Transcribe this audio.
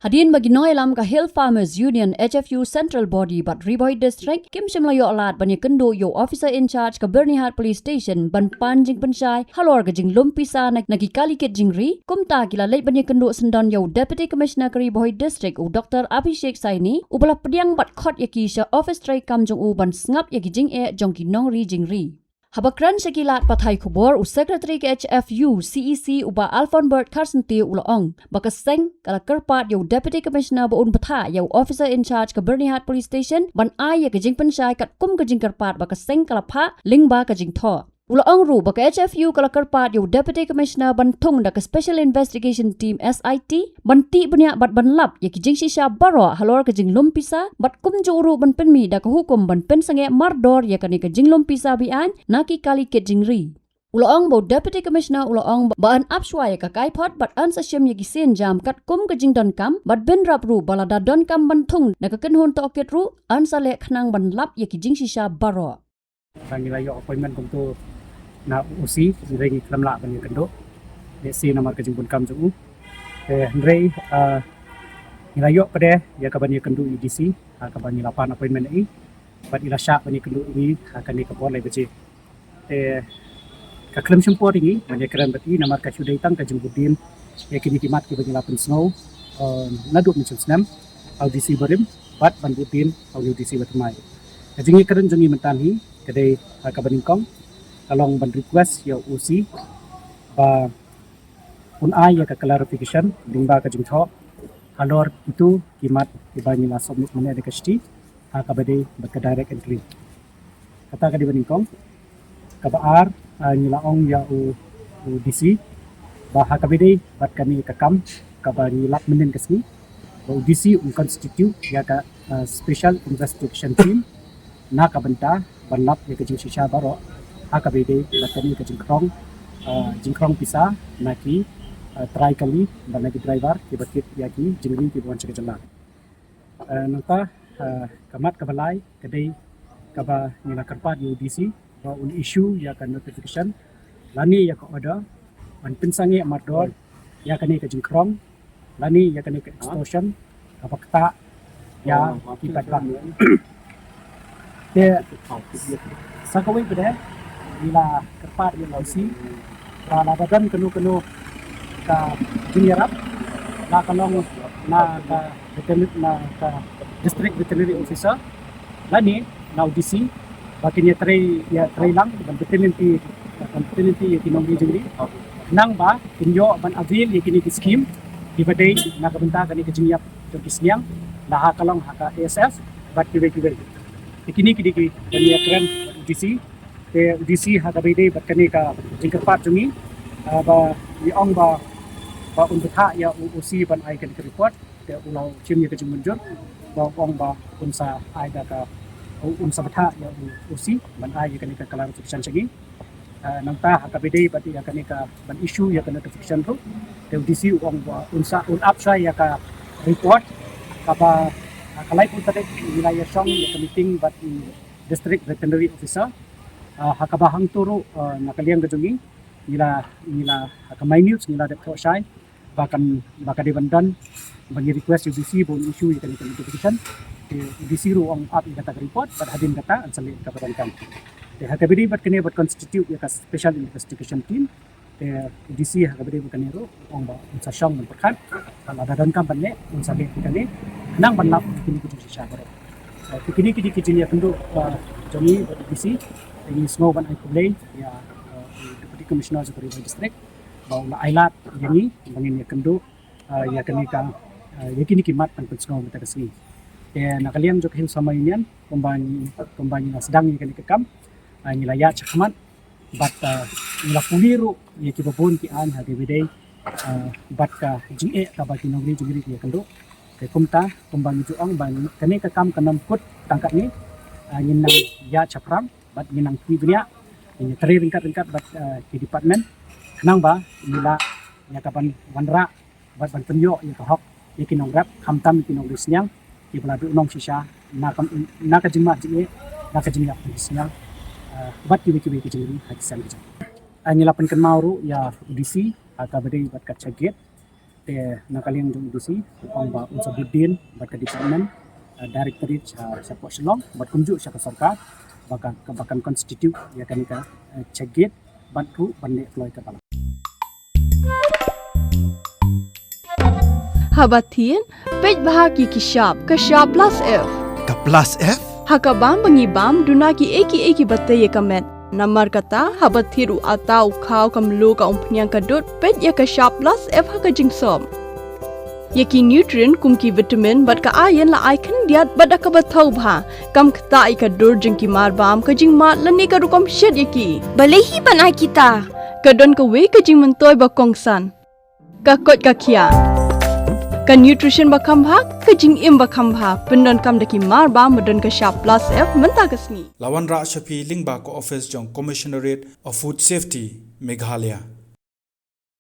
Hadin bagi noilam ka Hill Farmers Union HFU Central Body but Riboy District Kim Shimlayo alat bani kendo yo officer in charge ka Birnihat Police Station ban panjing pensyai halor ka jing lumpisa nagi kalikit jingri kumta kila late bani kendo sendon yo Deputy Commissioner ka Riboy District u Dr. Abhishek Saini u bala pediang bat khot yaki sya office tray kam jong u ban ngap yaki jing jong ki nongri jingri. Habakran sekilat pathai kubor u Secretary ke HFU CEC uba Alphon Bert Carsenty ulaong bakaseng kala kerpat yo Deputy Commissioner ba patha yo Officer in Charge ke Birnihat Police Station ban ay ke jing pensyai kat kum ke jing kerpat bakaseng kala pha lingba ke jing tho. Ulaong ru baka HFU kala kerpat yo Deputy Commissioner ban thung da ke Special Investigation Team SIT ban ti banya bat ban lap ye ki jing shisha baro halor ke jing lumpisa bat kum jo ru ban penmi da ke hukum ban pen sange mardor ye kani ke jing lumpisa bian naki kali ke jing ri. Ulaong bo Deputy Commissioner ulaong baan apswa ye ka kaipot bat ansa syem ye ki sen jam kat kum ke jing don kam bat ben rap ru balada don kam ban thung da ke kenhon to okit ru ansa le khnang ban lap ye ki jing shisha baro. Pangilayo appointment kumtu na usi regi klamla bani kendo si namar ke jimpun kam ju ndrei nilayo pade ya ka bani kendo UDC ka bani lapan appointment ni bat ila sha bani kendo ini akan ni ka boleh beje ka klam simpor ini bani kran bati namar ka sudai tang ka jimpudin ya kini timat ke bani lapan snow na duk macam senam UDC barim bat ban budin UDC batmai jingi kran jingi mentanhi kedai ka bani kong kalong ban request ya usi ba pun ya ka clarification dingba ka jingtho alor itu kimat ibani la submit mane ada kasti ka bade ba ka direct entry kata ka di baningkong ka baar nilaong ya DC ba ha ka bade bat kami ka kam ka bani lak menen kasni ba DC constitute ya ka special investigation team na ka banta banlap ya ka jing shisha baro akabede batani ke jingkrong pisa naki try kali banagi driver ke bakit yaki jingri ke buan cekejala nanta kamat kabalai kedai kaba nila karpa di UDC ba un issue ya kan notification lani ya ka order ban pinsangi amardor ya kan ke jingkrong lani ya kan ke extortion kapakta ya kipat bang te sakawai bede bila kerpat yang lausi la badan kenu ka jinyarap la kalong na ka veterinary na ka district veterinary officer lani na UDC bakinya tray lang ban veterinary ya kinong jingri nang ba kinyo ban avail ya kini scheme di badai na kabenta kani kejinyap to kisnyang la kalong haka ASF bat kiwe ikini kini kani kran UDC UDC hakabede batkani ka jingkerpat jumi ba iong ba untuk hak ya UC ban ai kan report ke ulau chimnya ke jumunjur ba ong ba unsa ai da ka unsa batha ya UC ban ai kan ka clarification sagi nangta hakabede bati ya kan ka ban issue ya kan notification ru ke UDC ong ba unsa apsa ya ka report ka ba kalai pun tadi wilayah song ya meeting bat district veterinary officer hakabahang turu nakaliang gajungi nila hakamay news nila de shai bahkan di bandan bagi request UDC bon issue ikan notification UDC ru ang up kata report but hadin kata ansali kapadan kam hakabidi bat kene bat constitute ya ka special investigation team UDC hakabidi bukan ru ang ba unsa syang berkat ala dadan kam banne unsali kene nang banlap kini kudu sya baro kini ya penduk jami UDC ini snow ban ai kulay ya Deputy Commissioner sa Riboy District baula ailat yani bangin ya kendo ya kani ka ya kini kimat ang snow mata kasni nakaliang jok hin sama inian kumbani na sedang ya kani kekam nilaya chakmat bat nila puliru ya kibabon ki an hagibide bat ka jinge ka ba kinogri jingri ya kendo kay kumta kumbani juang ban kani kekam kanam kut tangkat ni nginang ya chaprang bat minang kuibnya ini teri ringkat bat di department kenang ba nila ya kapan wanra bat ban penyo ya kahok ya kinong rap hamtam kinong risnyang di beladu nong sisya na kajima jinge na kajima risnyang bat kibi kijing hakisan kijing nila penken mauru ya UDC kabade bat kacaget te nakaliang jong dusi ang ba unsa budin bat ka department directorate sa Port Shillong bat kunjuk sa sarkar bahkan constitute ya kan ka cegit bat ru bande ploy ka pala Habatin pej bahagi kishap plus F Ka plus F? hakabam bangibam dunaki eki batay kamet namar kata habathiru atau kau kamlu ka umpnyang kadut pej ya kishap plus F hakajing som Yaki nutrient kumki vitamin bat ka ayan la ai kan diat bat ka bathau bha kam khta ai ka dur jing ki mar bam ka jing mat lani ka rukom shed yaki Balehi panai kita. ka don ka we ka jing mentoy ba kongsan ka kot ka kia ka nutrition ba khambha ka jing im ba khambha pendon kam daki mar bam madon ka sharp plus F menta kasni Lawan Ra Shafi Lingba ko office jong Commissionerate of Food Safety Meghalaya.